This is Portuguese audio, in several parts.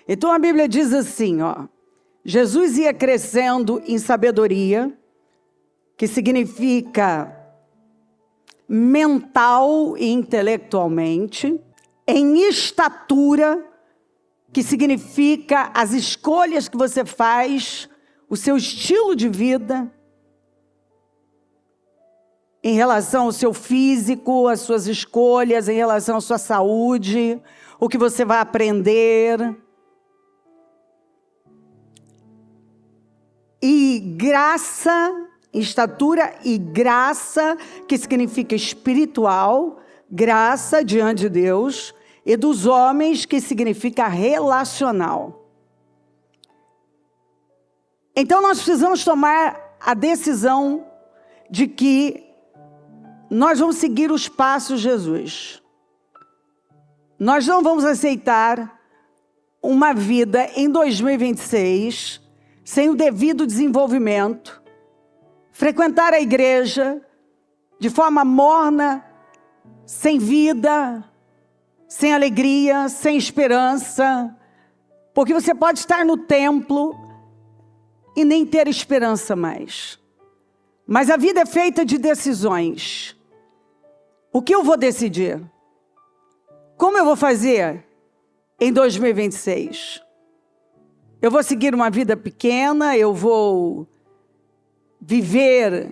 Então a Bíblia diz assim, ó. Jesus ia crescendo em sabedoria, que significa mental e intelectualmente, em estatura, que significa as escolhas que você faz, o seu estilo de vida, em relação ao seu físico, as suas escolhas, em relação à sua saúde, o que você vai aprender. E graça, estatura e graça, que significa espiritual, graça diante de Deus, e dos homens, que significa relacional. Então nós precisamos tomar a decisão de que nós vamos seguir os passos de Jesus. Nós não vamos aceitar uma vida em 2026 sem o devido desenvolvimento, frequentar a igreja de forma morna, sem vida, sem alegria, sem esperança, porque você pode estar no templo e nem ter esperança mais. Mas a vida é feita de decisões. O que eu vou decidir? Como eu vou fazer em 2026? Eu vou seguir uma vida pequena, eu vou viver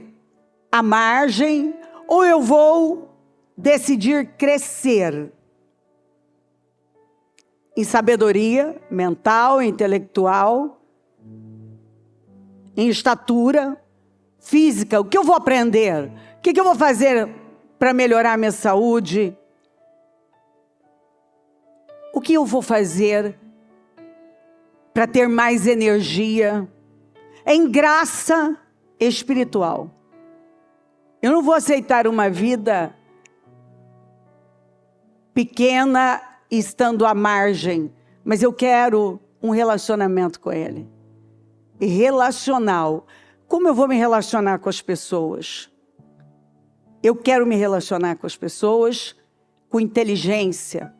à margem, ou eu vou decidir crescer em sabedoria mental, intelectual, em estatura física. O que eu vou aprender? O que eu vou fazer para melhorar a minha saúde? O que eu vou fazer para ter mais energia? Em graça espiritual. Eu não vou aceitar uma vida pequena estando à margem, mas eu quero um relacionamento com Ele. E relacional. Como eu vou me relacionar com as pessoas? Eu quero me relacionar com as pessoas com inteligência.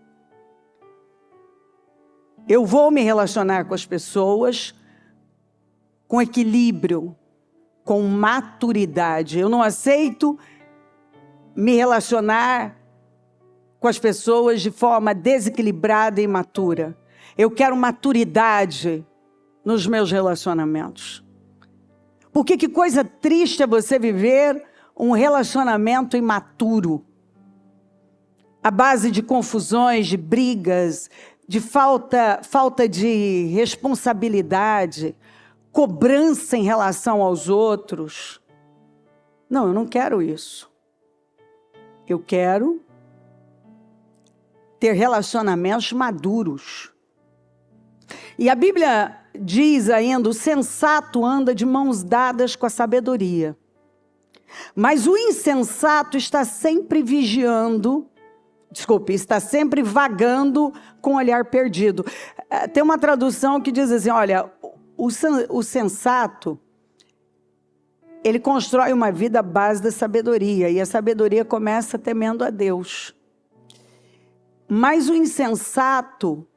Eu vou me relacionar com as pessoas com equilíbrio, com maturidade. Eu não aceito me relacionar com as pessoas de forma desequilibrada e imatura. Eu quero maturidade nos meus relacionamentos. Porque que coisa triste é você viver um relacionamento imaturo, à base de confusões, de brigas, de falta de responsabilidade, cobrança em relação aos outros. Não, eu não quero isso. Eu quero ter relacionamentos maduros. E a Bíblia diz ainda, o sensato anda de mãos dadas com a sabedoria. Mas o insensato está sempre está sempre vagando com o olhar perdido. Tem uma tradução que diz assim, olha, o sensato, ele constrói uma vida à base da sabedoria, e a sabedoria começa temendo a Deus. Mas o insensato,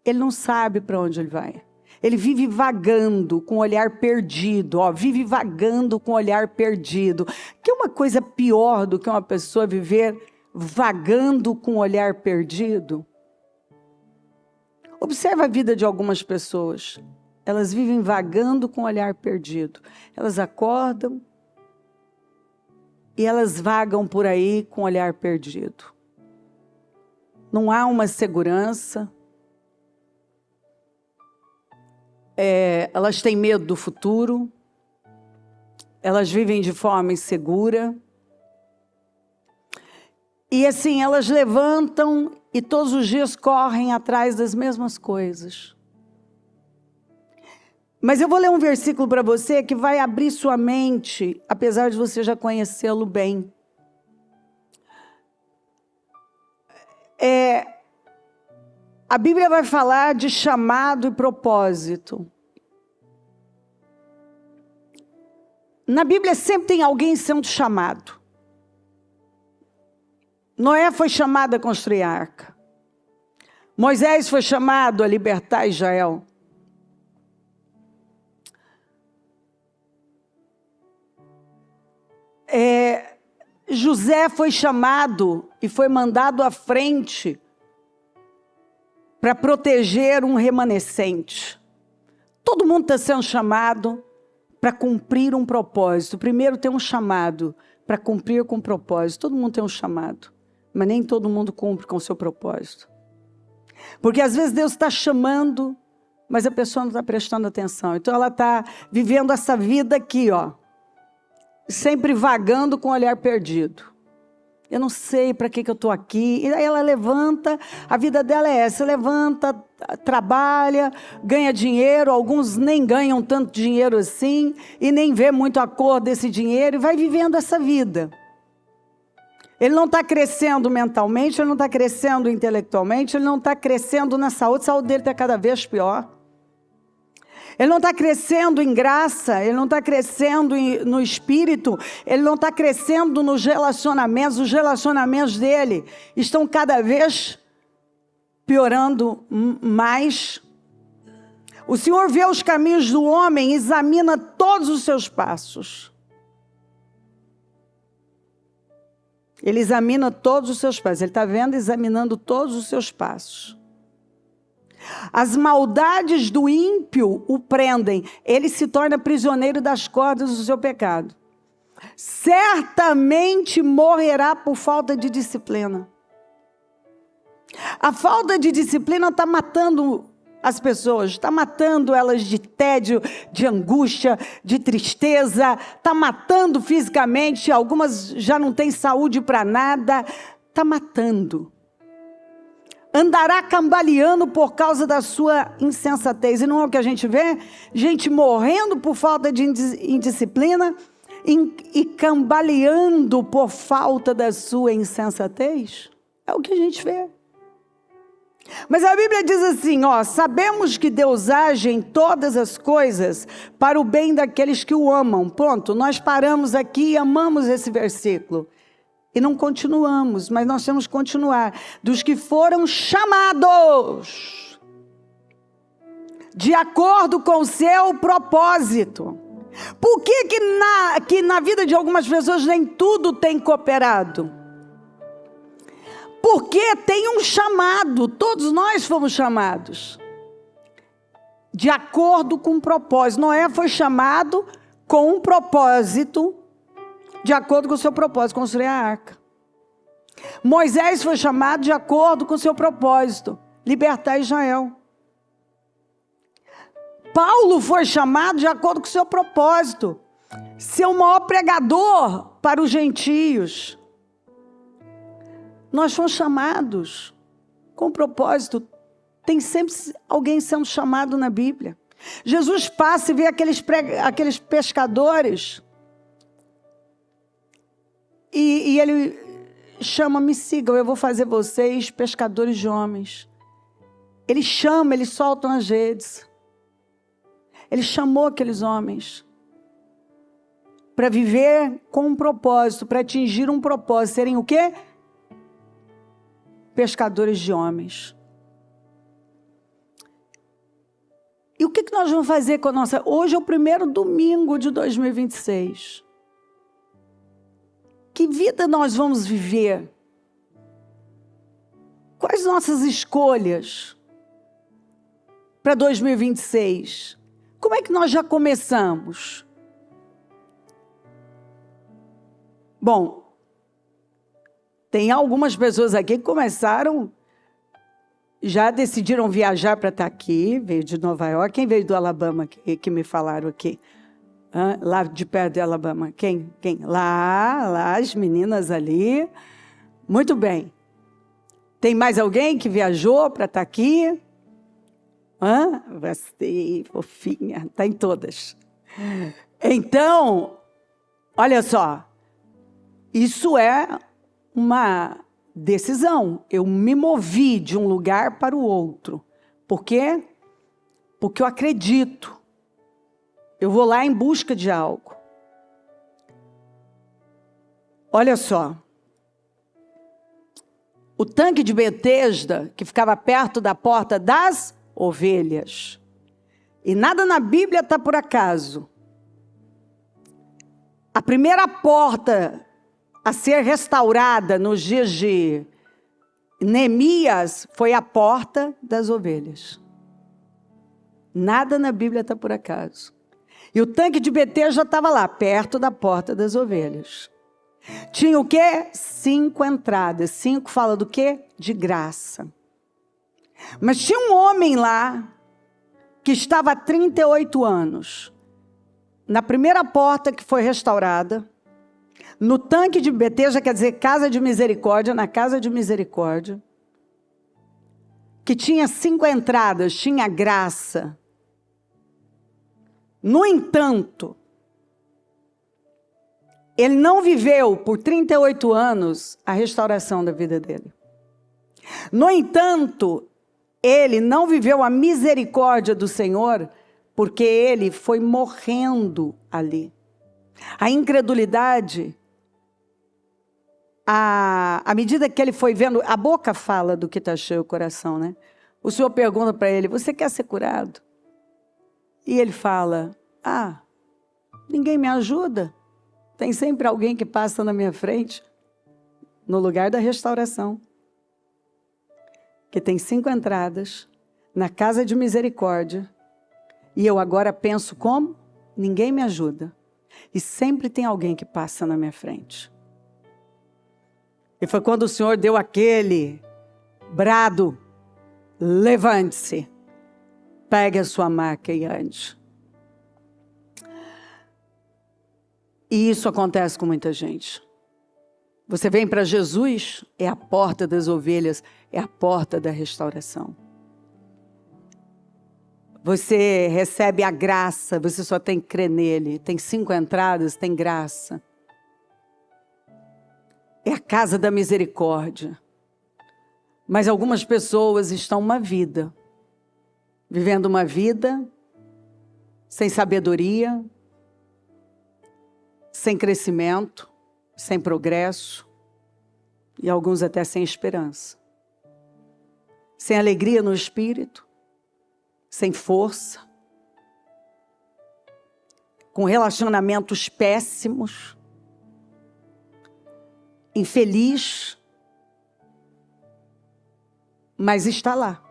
ele não sabe para onde ele vai. Ele vive vagando com o olhar perdido, vive vagando com o olhar perdido. Que é uma coisa pior do que uma pessoa viver vagando com o olhar perdido? Observa a vida de algumas pessoas. Elas vivem vagando com o olhar perdido. Elas acordam e elas vagam por aí com o olhar perdido. Não há uma segurança. Elas têm medo do futuro. Elas vivem de forma insegura. E assim, elas levantam e todos os dias correm atrás das mesmas coisas. Mas eu vou ler um versículo para você que vai abrir sua mente, apesar de você já conhecê-lo bem. A Bíblia vai falar de chamado e propósito. Na Bíblia sempre tem alguém sendo chamado. Noé foi chamado a construir a arca. Moisés foi chamado a libertar Israel. José foi chamado e foi mandado à frente para proteger um remanescente. Todo mundo está sendo chamado para cumprir um propósito. Primeiro tem um chamado para cumprir com um propósito. Todo mundo tem um chamado, mas nem todo mundo cumpre com o seu propósito. Porque às vezes Deus está chamando, mas a pessoa não está prestando atenção. Então ela está vivendo essa vida aqui, ó, sempre vagando com o olhar perdido. Eu não sei para que eu estou aqui. E aí ela levanta, a vida dela é essa, levanta, trabalha, ganha dinheiro, alguns nem ganham tanto dinheiro assim, e nem vê muito a cor desse dinheiro, e vai vivendo essa vida. Ele não está crescendo mentalmente, ele não está crescendo intelectualmente, ele não está crescendo na saúde, a saúde dele está cada vez pior. Ele não está crescendo em graça, ele não está crescendo no espírito, ele não está crescendo nos relacionamentos. Os relacionamentos dele estão cada vez piorando mais. O Senhor vê os caminhos do homem, examina todos os seus passos. Ele examina todos os seus passos, ele está vendo, examinando todos os seus passos. As maldades do ímpio o prendem, ele se torna prisioneiro das cordas do seu pecado. Certamente morrerá por falta de disciplina. A falta de disciplina está matando as pessoas, está matando elas de tédio, de angústia, de tristeza, está matando fisicamente, algumas já não têm saúde para nada, está matando. Andará cambaleando por causa da sua insensatez. E não é o que a gente vê? Gente morrendo por falta de indisciplina e cambaleando por falta da sua insensatez. É o que a gente vê. Mas a Bíblia diz assim, ó, sabemos que Deus age em todas as coisas para o bem daqueles que o amam. Pronto, nós paramos aqui e amamos esse versículo. E não continuamos, mas nós temos que continuar. Dos que foram chamados de acordo com o seu propósito. Por que na vida de algumas pessoas nem tudo tem cooperado? Porque tem um chamado, todos nós fomos chamados. De acordo com um propósito. Noé foi chamado com um propósito, de acordo com o seu propósito, construir a arca. Moisés foi chamado de acordo com o seu propósito, libertar Israel. Paulo foi chamado de acordo com o seu propósito, ser o maior pregador para os gentios. Nós fomos chamados com propósito. Tem sempre alguém sendo chamado na Bíblia. Jesus passa e vê aqueles pescadores. E ele chama, me sigam, eu vou fazer vocês pescadores de homens. Ele chama, eles soltam as redes. Ele chamou aqueles homens para viver com um propósito, para atingir um propósito. Serem o quê? Pescadores de homens. E o que nós vamos fazer com a nossa... Hoje é o primeiro domingo de 2026. Que vida nós vamos viver? Quais nossas escolhas para 2026? Como é que nós já começamos? Bom, tem algumas pessoas aqui que começaram, já decidiram viajar para estar aqui, veio de Nova York. Quem veio do Alabama que me falaram aqui? Lá de perto de Alabama. Quem? Lá, as meninas ali. Muito bem. Tem mais alguém que viajou para estar aqui? Você, fofinha, está em todas. Então, olha só, isso é uma decisão. Eu me movi de um lugar para o outro. Por quê? Porque eu acredito. Eu vou lá em busca de algo. Olha só. o tanque de Betesda, que ficava perto da porta das ovelhas. E nada na Bíblia está por acaso. A primeira porta a ser restaurada nos dias de Neemias foi a porta das ovelhas. Nada na Bíblia está por acaso. E o tanque de Betesda estava lá, perto da porta das ovelhas. Tinha o quê? 5 entradas. 5 fala do quê? De graça. Mas tinha um homem lá que estava há 38 anos. Na primeira porta que foi restaurada, no tanque de Betesda, quer dizer, casa de misericórdia, na casa de misericórdia, que tinha 5 entradas, tinha graça. No entanto, ele não viveu por 38 anos a restauração da vida dele. No entanto, ele não viveu a misericórdia do Senhor, porque ele foi morrendo ali. A incredulidade, à medida que ele foi vendo, a boca fala do que está cheio o coração, né? O Senhor pergunta para ele, você quer ser curado? E ele fala, ninguém me ajuda. Tem sempre alguém que passa na minha frente, no lugar da restauração. Que tem 5 entradas, na casa de misericórdia. E eu agora penso como? Ninguém me ajuda. E sempre tem alguém que passa na minha frente. E foi quando o Senhor deu aquele brado, levante-se, pegue a sua maca e ande. E isso acontece com muita gente. Você vem para Jesus, é a porta das ovelhas, é a porta da restauração. Você recebe a graça, você só tem que crer nele. Tem 5 entradas, tem graça. É a casa da misericórdia. Mas algumas pessoas estão vivendo uma vida sem sabedoria, sem crescimento, sem progresso, e alguns até sem esperança. Sem alegria no espírito, sem força, com relacionamentos péssimos, infeliz, mas está lá.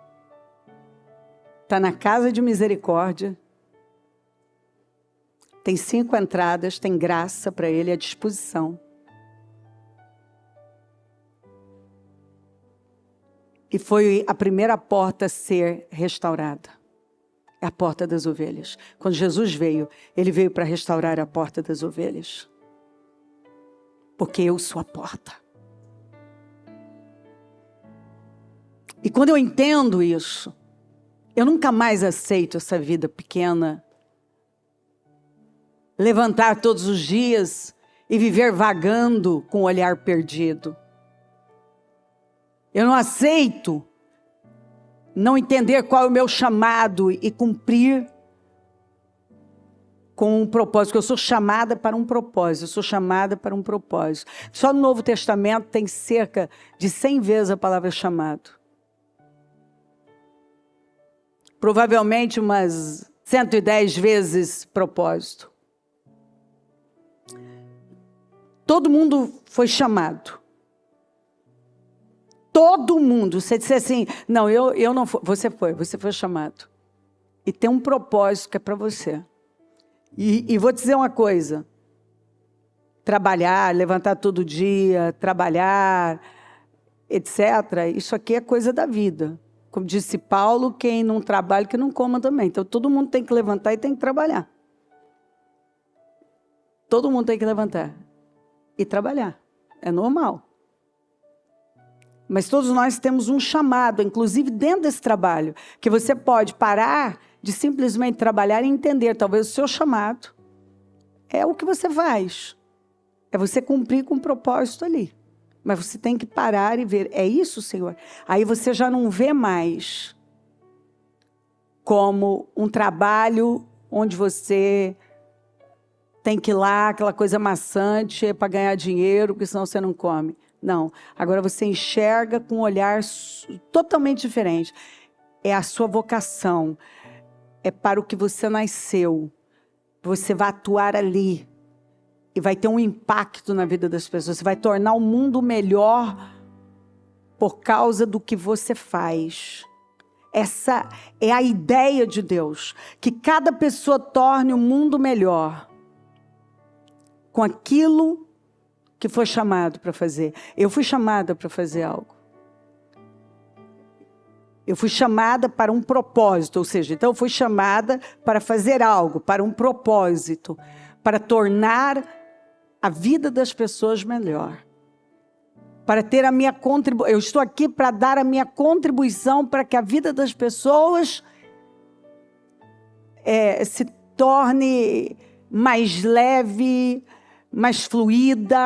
Está na casa de misericórdia, tem 5 entradas, tem graça para ele à disposição. E foi a primeira porta a ser restaurada. É a porta das ovelhas. Quando Jesus veio, ele veio para restaurar a porta das ovelhas. Porque eu sou a porta. E quando eu entendo isso, eu nunca mais aceito essa vida pequena. Levantar todos os dias e viver vagando com o olhar perdido. Eu não aceito não entender qual é o meu chamado e cumprir com um propósito. Eu sou chamada para um propósito, eu sou chamada para um propósito. Só no Novo Testamento tem cerca de 100 vezes a palavra chamado. Provavelmente umas 110 vezes propósito. Todo mundo foi chamado. Todo mundo. Você disse assim, não, eu não fui. Você foi chamado. E tem um propósito que é para você. E vou te dizer uma coisa. Trabalhar, levantar todo dia, trabalhar, etc. Isso aqui é coisa da vida. Como disse Paulo, quem não trabalha, que não coma também. Então todo mundo tem que levantar e tem que trabalhar. Todo mundo tem que levantar e trabalhar. É normal. Mas todos nós temos um chamado, inclusive dentro desse trabalho, que você pode parar de simplesmente trabalhar e entender, talvez o seu chamado é o que você faz. É você cumprir com um propósito ali. Mas você tem que parar e ver, é isso, Senhor? Aí você já não vê mais como um trabalho onde você tem que ir lá, aquela coisa maçante, para ganhar dinheiro, porque senão você não come. Não, agora você enxerga com um olhar totalmente diferente. É a sua vocação, é para o que você nasceu. Você vai atuar ali e vai ter um impacto na vida das pessoas. Você vai tornar o mundo melhor por causa do que você faz. Essa é a ideia de Deus, que cada pessoa torne o mundo melhor com aquilo que foi chamado para fazer. Eu fui chamada para fazer algo. Eu fui chamada para um propósito, ou seja, então eu fui chamada para fazer algo, para um propósito, para tornar a vida das pessoas melhor. Para ter a minha contribuição. Eu estou aqui para dar a minha contribuição para que a vida das pessoas se torne mais leve, mais fluida,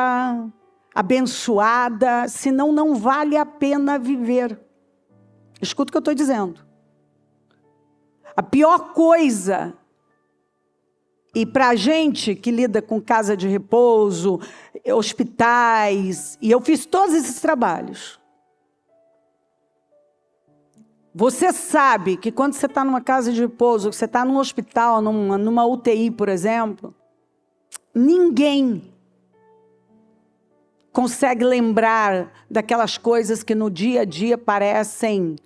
abençoada, senão não vale a pena viver. Escuta o que eu estou dizendo. A pior coisa, e para a gente que lida com casa de repouso, hospitais, e eu fiz todos esses trabalhos. Você sabe que quando você está numa casa de repouso, que você está num hospital, numa UTI, por exemplo, ninguém consegue lembrar daquelas coisas que no dia a dia parecem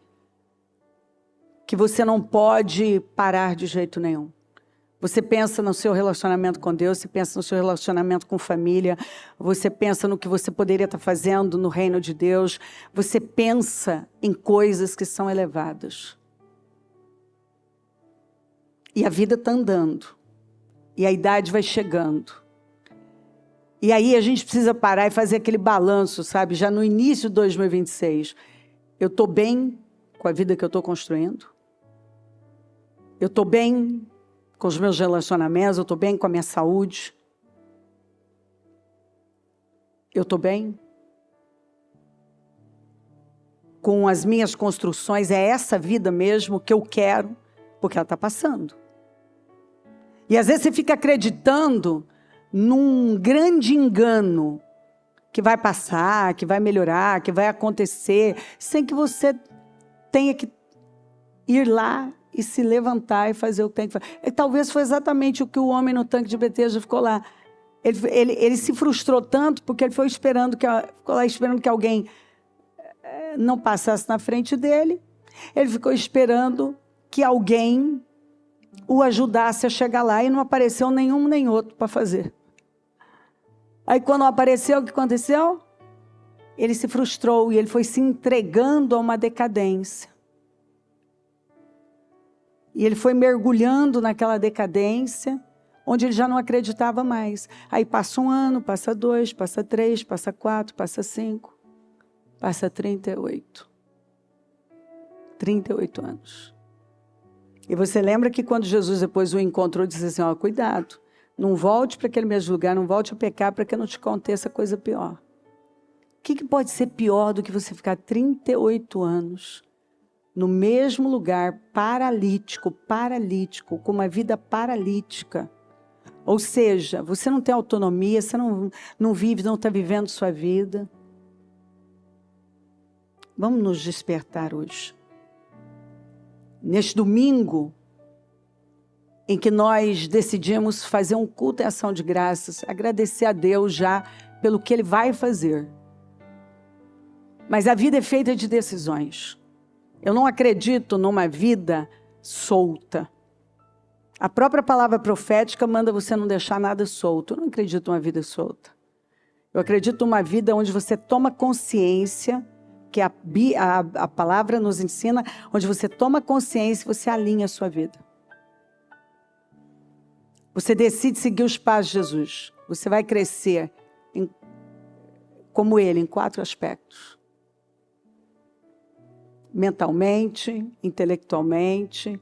que você não pode parar de jeito nenhum. Você pensa no seu relacionamento com Deus, você pensa no seu relacionamento com família, você pensa no que você poderia estar fazendo no reino de Deus, você pensa em coisas que são elevadas. E a vida está andando, e a idade vai chegando. E aí a gente precisa parar e fazer aquele balanço, sabe? Já no início de 2026, eu estou bem com a vida que eu estou construindo? Eu estou bem com os meus relacionamentos, eu estou bem com a minha saúde. Eu estou bem com as minhas construções, é essa vida mesmo que eu quero, porque ela está passando. E às vezes você fica acreditando num grande engano, que vai passar, que vai melhorar, que vai acontecer, sem que você tenha que ir lá e se levantar e fazer o que tem que fazer. E talvez foi exatamente o que o homem no tanque de Betesda ficou lá. Ele se frustrou tanto porque ele ficou lá esperando que alguém não passasse na frente dele. Ele ficou esperando que alguém o ajudasse a chegar lá e não apareceu nenhum nem outro para fazer. Aí quando apareceu, o que aconteceu? Ele se frustrou e ele foi se entregando a uma decadência. E ele foi mergulhando naquela decadência, onde ele já não acreditava mais. Aí passa 1 ano, passa 2, passa 3, passa 4, passa 5, passa 38. 38 anos. E você lembra que quando Jesus depois o encontrou, disse assim, cuidado, não volte para aquele mesmo lugar, não volte a pecar para que não te aconteça coisa pior. O que pode ser pior do que você ficar 38 anos no mesmo lugar, paralítico, com uma vida paralítica? Ou seja, você não tem autonomia, você não vive, não está vivendo sua vida. Vamos nos despertar hoje. Neste domingo, em que nós decidimos fazer um culto em ação de graças, agradecer a Deus já pelo que Ele vai fazer. Mas a vida é feita de decisões. Eu não acredito numa vida solta. A própria palavra profética manda você não deixar nada solto. Eu não acredito numa vida solta. Eu acredito numa vida onde você toma consciência, que a palavra nos ensina, onde você toma consciência e você alinha a sua vida. Você decide seguir os passos de Jesus. Você vai crescer como Ele, em 4 aspectos. Mentalmente, intelectualmente,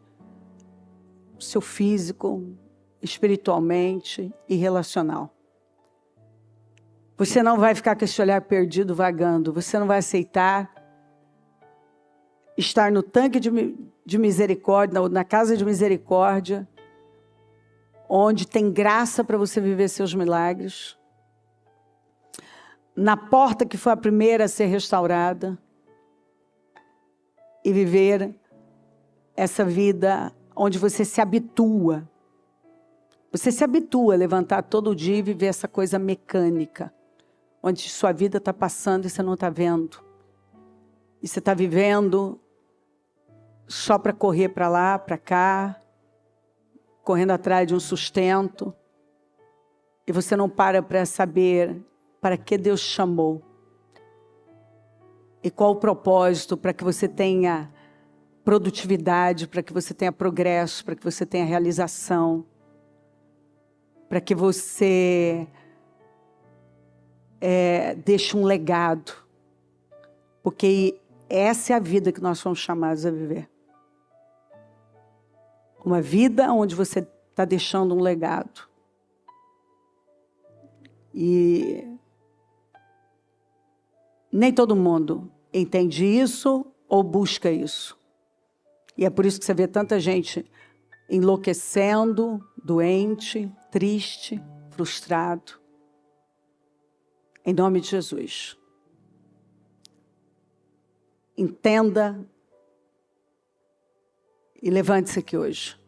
seu físico, espiritualmente e relacional. Você não vai ficar com esse olhar perdido, vagando. Você não vai aceitar estar no tanque de misericórdia, na casa de misericórdia, onde tem graça para você viver seus milagres. na porta que foi a primeira a ser restaurada e viver essa vida onde você se habitua. Você se habitua a levantar todo dia e viver essa coisa mecânica, onde sua vida está passando e você não está vendo. E você está vivendo só para correr para lá, para cá, correndo atrás de um sustento. E você não para saber para que Deus chamou. E qual o propósito para que você tenha produtividade, para que você tenha progresso, para que você tenha realização, para que você deixe um legado. Porque essa é a vida que nós fomos chamados a viver. Uma vida onde você está deixando um legado. E nem todo mundo entende isso ou busca isso. E é por isso que você vê tanta gente enlouquecendo, doente, triste, frustrado. Em nome de Jesus. Entenda e levante-se aqui hoje.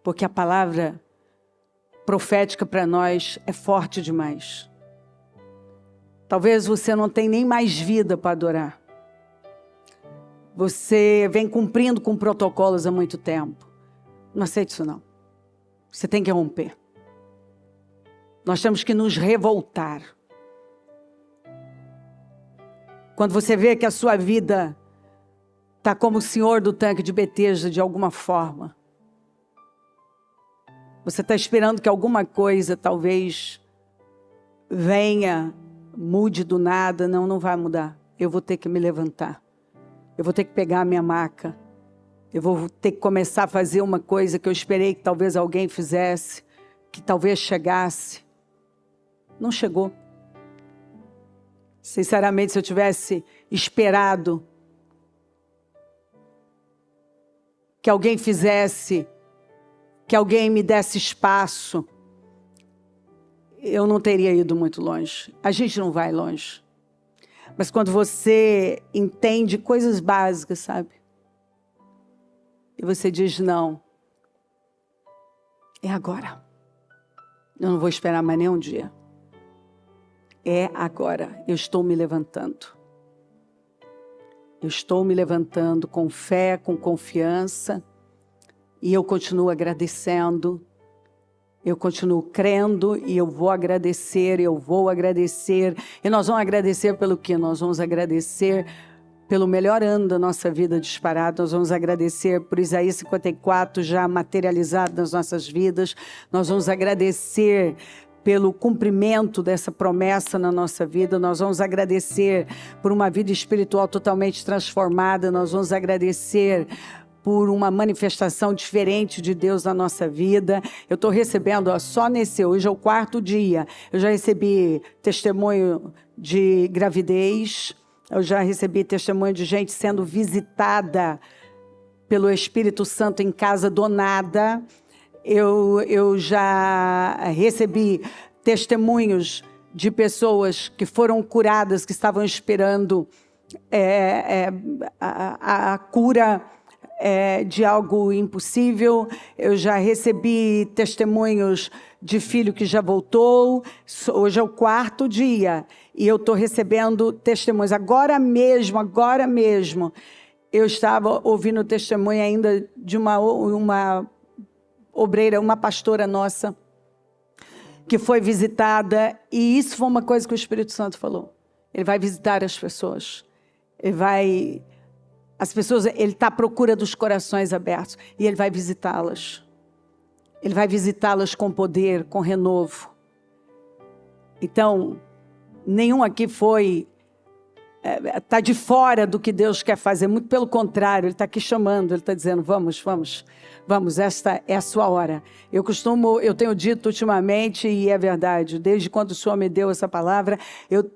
Porque a palavra profética para nós é forte demais. Talvez você não tenha nem mais vida para adorar. Você vem cumprindo com protocolos há muito tempo. Não aceite isso não. Você tem que romper. Nós temos que nos revoltar. Quando você vê que a sua vida está como o senhor do tanque de Betesda de alguma forma. Você está esperando que alguma coisa talvez venha, mude do nada. Não, não vai mudar. Eu vou ter que me levantar. Eu vou ter que pegar a minha maca. Eu vou ter que começar a fazer uma coisa que eu esperei que talvez alguém fizesse, que talvez chegasse. Não chegou. Sinceramente, se eu tivesse esperado que alguém fizesse, que alguém me desse espaço, eu não teria ido muito longe. A gente não vai longe. Mas quando você entende coisas básicas, sabe? E você diz, não, é agora. Eu não vou esperar mais nem um dia. É agora. Eu estou me levantando. Eu estou me levantando com fé, com confiança. E eu continuo agradecendo. Eu continuo crendo e eu vou agradecer, eu vou agradecer. E nós vamos agradecer pelo quê? Nós vamos agradecer pelo melhor ano da nossa vida disparado. Nós vamos agradecer por Isaías 54 já materializado nas nossas vidas. Nós vamos agradecer pelo cumprimento dessa promessa na nossa vida. Nós vamos agradecer por uma vida espiritual totalmente transformada. Nós vamos agradecer por uma manifestação diferente de Deus na nossa vida. Eu estou recebendo, só nesse, hoje é o 4º dia, eu já recebi testemunho de gravidez, eu já recebi testemunho de gente sendo visitada pelo Espírito Santo em casa do nada. Eu já recebi testemunhos de pessoas que foram curadas, que estavam esperando a cura de algo impossível. Eu já recebi testemunhos de filho que já voltou. Hoje é o 4º dia e eu estou recebendo testemunhos. Agora mesmo, eu estava ouvindo testemunho ainda de uma obreira, uma pastora nossa, que foi visitada, e isso foi uma coisa que o Espírito Santo falou. Ele vai visitar as pessoas. Ele está à procura dos corações abertos. E Ele vai visitá-las. Ele vai visitá-las com poder, com renovo. Então, nenhum aqui está de fora do que Deus quer fazer. Muito pelo contrário, Ele está aqui chamando. Ele está dizendo, vamos, esta é a sua hora. Eu tenho dito ultimamente, e é verdade, desde quando o Senhor me deu essa palavra,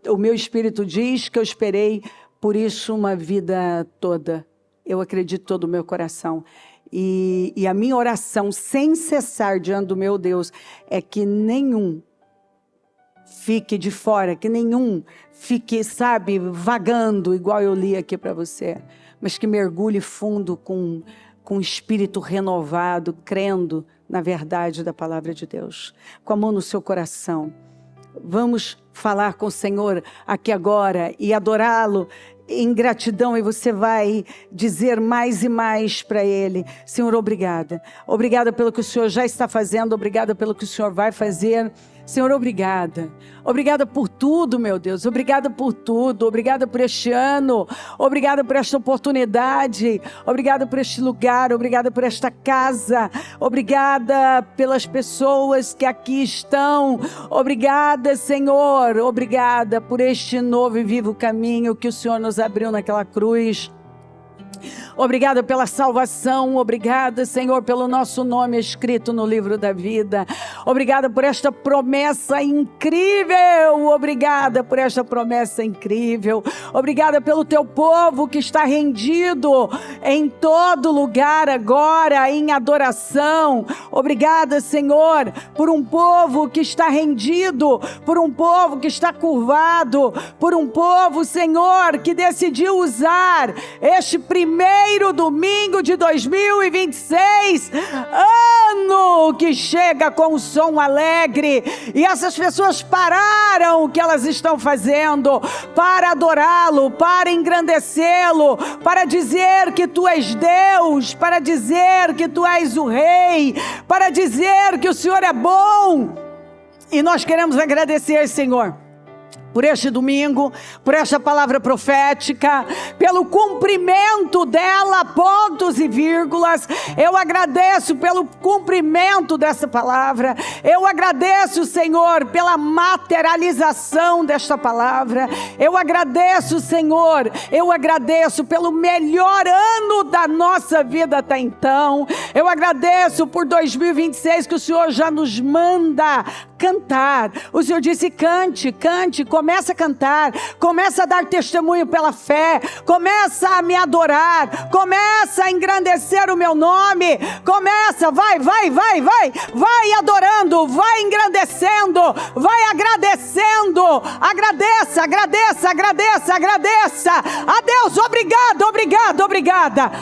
o meu espírito diz que eu esperei por isso uma vida toda. Eu acredito todo o meu coração. E a minha oração, sem cessar diante do meu Deus, é que nenhum fique de fora, que nenhum fique, sabe, vagando, igual eu li aqui para você, mas que mergulhe fundo com o espírito renovado, crendo na verdade da palavra de Deus, com a mão no seu coração. Vamos falar com o Senhor aqui agora e adorá-lo em gratidão, e você vai dizer mais e mais para Ele: Senhor, obrigada. Obrigada pelo que o Senhor já está fazendo, obrigada pelo que o Senhor vai fazer. Senhor, obrigada. Obrigada por tudo, meu Deus. Obrigada por tudo. Obrigada por este ano. Obrigada por esta oportunidade. Obrigada por este lugar. Obrigada por esta casa. Obrigada pelas pessoas que aqui estão. Obrigada, Senhor. Obrigada por este novo e vivo caminho que o Senhor nos abriu naquela cruz. Obrigada pela salvação, obrigada, Senhor, pelo nosso nome escrito no livro da vida. Obrigada por esta promessa incrível, obrigada por esta promessa incrível. Obrigada pelo teu povo que está rendido em todo lugar agora, em adoração. Obrigada, Senhor, por um povo que está rendido, por um povo que está curvado, por um povo, Senhor, que decidiu usar este primeiro domingo de 2026, ano que chega com um som alegre, e essas pessoas pararam o que elas estão fazendo para adorá-lo, para engrandecê-lo, para dizer que tu és Deus, para dizer que tu és o Rei, para dizer que o Senhor é bom. E nós queremos agradecer, Senhor, por este domingo, por esta palavra profética, pelo cumprimento dela, pontos e vírgulas. Eu agradeço pelo cumprimento dessa palavra. Eu agradeço, Senhor, pela materialização desta palavra. Eu agradeço, Senhor, eu agradeço pelo melhor ano da nossa vida até então. Eu agradeço por 2026 que o Senhor já nos manda cantar. O Senhor disse: cante, cante, começa a cantar, começa a dar testemunho pela fé, começa a me adorar, começa a engrandecer o meu nome, começa, vai adorando, vai engrandecendo, vai agradecendo, agradeça a Deus.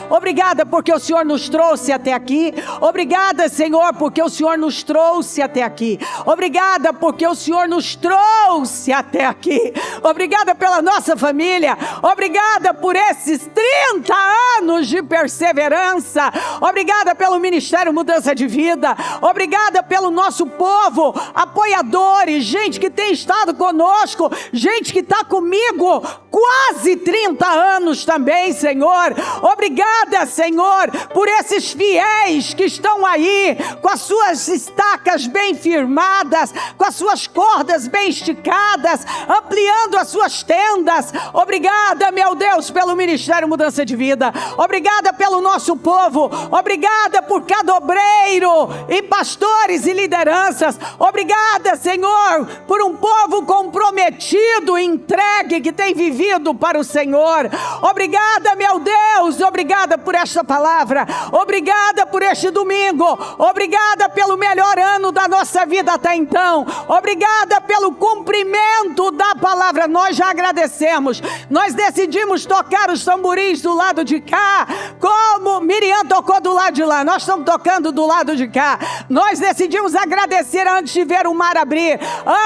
Obrigada porque o Senhor nos trouxe até aqui. Obrigada, Senhor, porque o Senhor nos trouxe até aqui. Obrigada porque o Senhor nos trouxe até aqui. Obrigada pela nossa família. Obrigada por esses 30 anos de perseverança. Obrigada pelo Ministério Mudança de Vida. Obrigada pelo nosso povo, apoiadores, gente que tem estado conosco, gente que está comigo quase 30 anos também, Senhor. Obrigada, Senhor, por esses fiéis que estão aí com as suas estacas bem firmadas, com as suas cordas bem esticadas, ampliando as suas tendas. Obrigada, meu Deus, pelo Ministério Mudança de Vida. Obrigada pelo nosso povo. Obrigada por cada obreiro e pastores e lideranças. Obrigada, Senhor, por um povo comprometido, entregue, que tem vivido para o Senhor. Obrigada, meu Deus, obrigada por esta palavra. Obrigada por este domingo. Obrigada pelo melhor ano da nossa vida até então. Obrigada pelo cumprimento da palavra. Nós já agradecemos. Nós decidimos tocar os tamborins do lado de cá, como Miriam tocou do lado de lá. Nós estamos tocando do lado de cá. Nós decidimos agradecer antes de ver o mar abrir,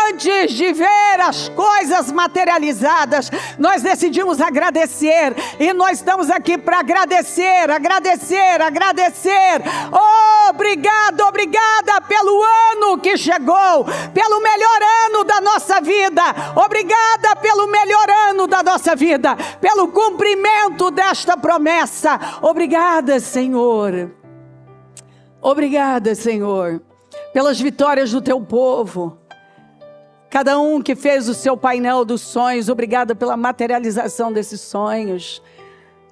antes de ver as coisas materializadas. Nós decidimos agradecer, e nós estamos aqui para agradecer. Obrigada pelo ano que chegou, pelo melhor ano da nossa vida. Obrigada pelo melhor ano da nossa vida, pelo cumprimento desta promessa. Obrigada, Senhor. Obrigada, Senhor, pelas vitórias do teu povo. Cada um que fez o seu painel dos sonhos, obrigada pela materialização desses sonhos.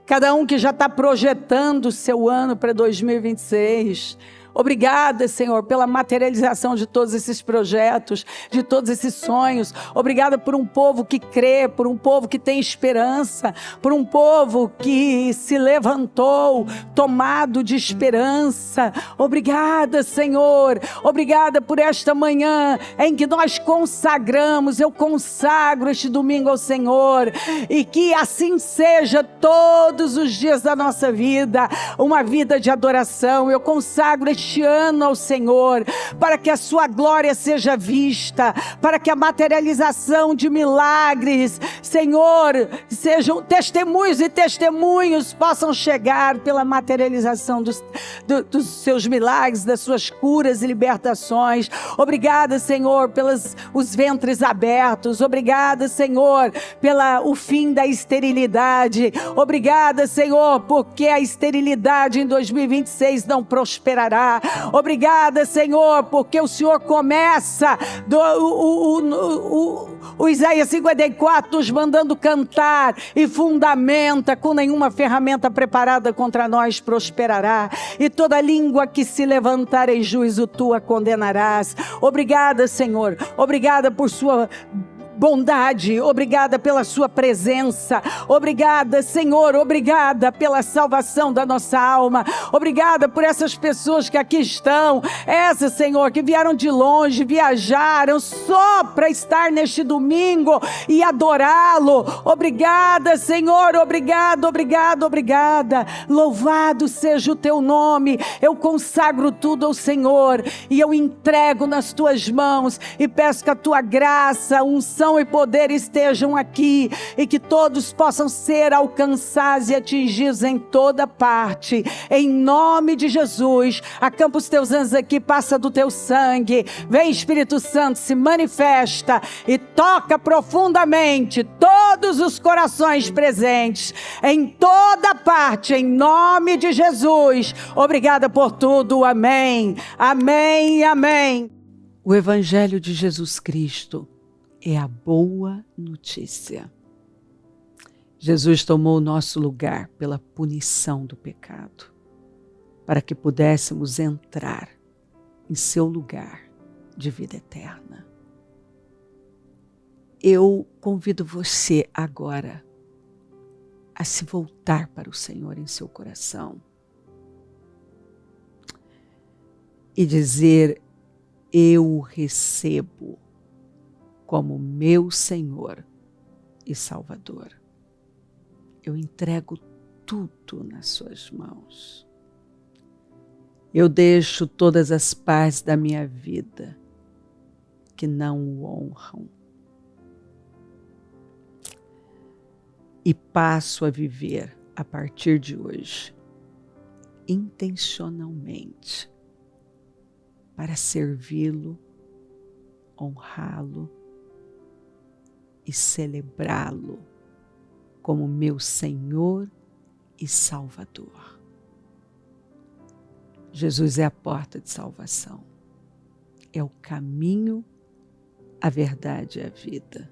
Cada um que já está projetando o seu ano para 2026, Obrigada, Senhor, pela materialização de todos esses projetos, de todos esses sonhos. Obrigada por um povo que crê, por um povo que tem esperança, por um povo que se levantou tomado de esperança. Obrigada, Senhor. Obrigada por esta manhã em que nós consagramos, eu consagro este domingo ao Senhor, e que assim seja todos os dias da nossa vida, uma vida de adoração. Eu consagro este ano ao Senhor, para que a sua glória seja vista, para que a materialização de milagres, Senhor, sejam testemunhos e testemunhos possam chegar pela materialização dos seus milagres, das suas curas e libertações. Obrigada, Senhor, pelos os ventres abertos. Obrigada, Senhor, pelo fim da esterilidade. Obrigada, Senhor, porque a esterilidade em 2026 não prosperará. Obrigada, Senhor, porque o Senhor começa o Isaías 54 nos mandando cantar e fundamenta: com nenhuma ferramenta preparada contra nós prosperará, e toda língua que se levantar em juízo tu a condenarás. Obrigada, Senhor, obrigada por sua bondade, obrigada pela sua presença, obrigada, Senhor, obrigada pela salvação da nossa alma, obrigada por essas pessoas que aqui estão, essas, Senhor, que vieram de longe, viajaram só para estar neste domingo e adorá-lo. Obrigada, Senhor, obrigada, obrigada, obrigada. Louvado seja o teu nome. Eu consagro tudo ao Senhor e eu entrego nas tuas mãos e peço que a tua graça, unção e poder estejam aqui, e que todos possam ser alcançados e atingidos em toda parte, em nome de Jesus. Acampa os teus anjos aqui, passa do teu sangue, vem Espírito Santo, se manifesta e toca profundamente todos os corações presentes, em toda parte, em nome de Jesus. Obrigada por tudo, amém, amém, amém. O Evangelho de Jesus Cristo é a boa notícia. Jesus tomou o nosso lugar pela punição do pecado, para que pudéssemos entrar em seu lugar de vida eterna. Eu convido você agora a se voltar para o Senhor em seu coração e dizer: eu o recebo como meu Senhor e Salvador. Eu entrego tudo nas suas mãos. Eu deixo todas as partes da minha vida que não o honram e passo a viver a partir de hoje intencionalmente para servi-lo, honrá-lo e celebrá-lo como meu Senhor e Salvador. Jesus é a porta de salvação, é o caminho, a verdade e a vida.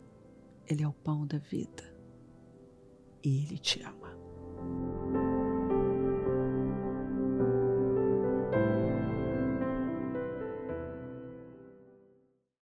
Ele é o pão da vida e Ele te ama.